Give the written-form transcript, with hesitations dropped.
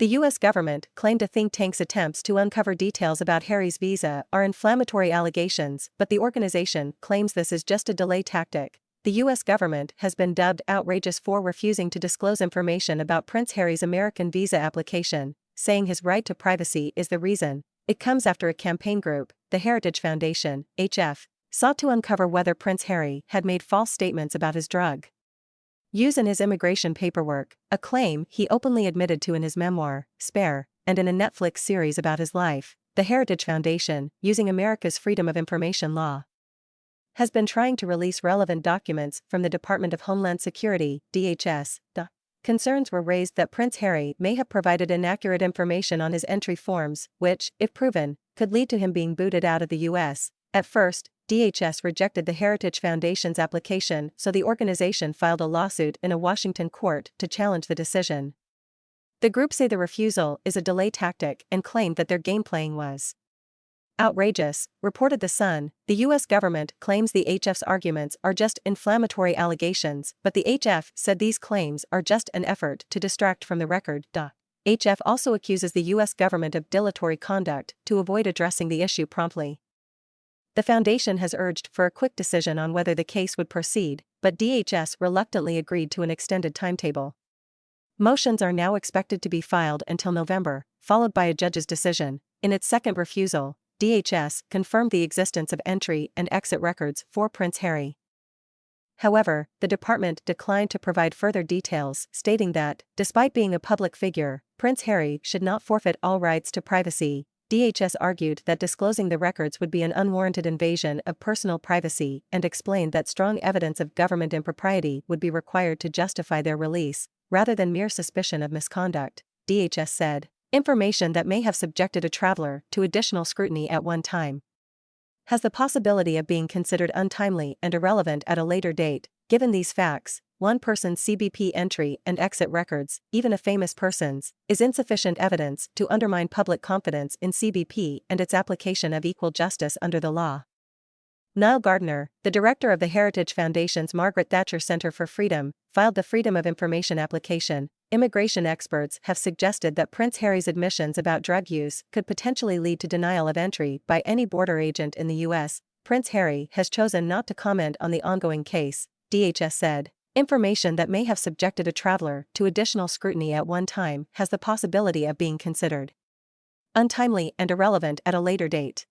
The U.S. government claimed to think Thannk's attempts to uncover details about Harry's visa are inflammatory allegations, but the organization claims this is just a delay tactic. The U.S. government has been dubbed outrageous for refusing to disclose information about Prince Harry's American visa application, saying his right to privacy is the reason. It comes after a campaign group, the Heritage Foundation, HF, sought to uncover whether Prince Harry had made false statements about his drug use in his immigration paperwork, a claim he openly admitted to in his memoir, Spare, and in a Netflix series about his life. The Heritage Foundation, using America's Freedom of Information law, has been trying to release relevant documents from the Department of Homeland Security, DHS. The concerns were raised that Prince Harry may have provided inaccurate information on his entry forms, which, if proven, could lead to him being booted out of the U.S. At first, DHS rejected the Heritage Foundation's application, so the organization filed a lawsuit in a Washington court to challenge the decision. The group say the refusal is a delay tactic and claimed that their gameplaying was outrageous, reported The Sun. The U.S. government claims the HF's arguments are just inflammatory allegations, but the HF said these claims are just an effort to distract from the record. HF also accuses the U.S. government of dilatory conduct to avoid addressing the issue promptly. The foundation has urged for a quick decision on whether the case would proceed, but DHS reluctantly agreed to an extended timetable. Motions are now expected to be filed until November, followed by a judge's decision. In its second refusal, DHS confirmed the existence of entry and exit records for Prince Harry. However, the department declined to provide further details, stating that, despite being a public figure, Prince Harry should not forfeit all rights to privacy. DHS argued that disclosing the records would be an unwarranted invasion of personal privacy and explained that strong evidence of government impropriety would be required to justify their release, rather than mere suspicion of misconduct. DHS said, information that may have subjected a traveler to additional scrutiny at one time has the possibility of being considered untimely and irrelevant at a later date. Given these facts, one person's CBP entry and exit records, even a famous person's, is insufficient evidence to undermine public confidence in CBP and its application of equal justice under the law. Niall Gardner, the director of the Heritage Foundation's Margaret Thatcher Center for Freedom, filed the Freedom of Information application. Immigration experts have suggested that Prince Harry's admissions about drug use could potentially lead to denial of entry by any border agent in the U.S. Prince Harry has chosen not to comment on the ongoing case, DHS said. Information that may have subjected a traveler to additional scrutiny at one time has the possibility of being considered untimely and irrelevant at a later date.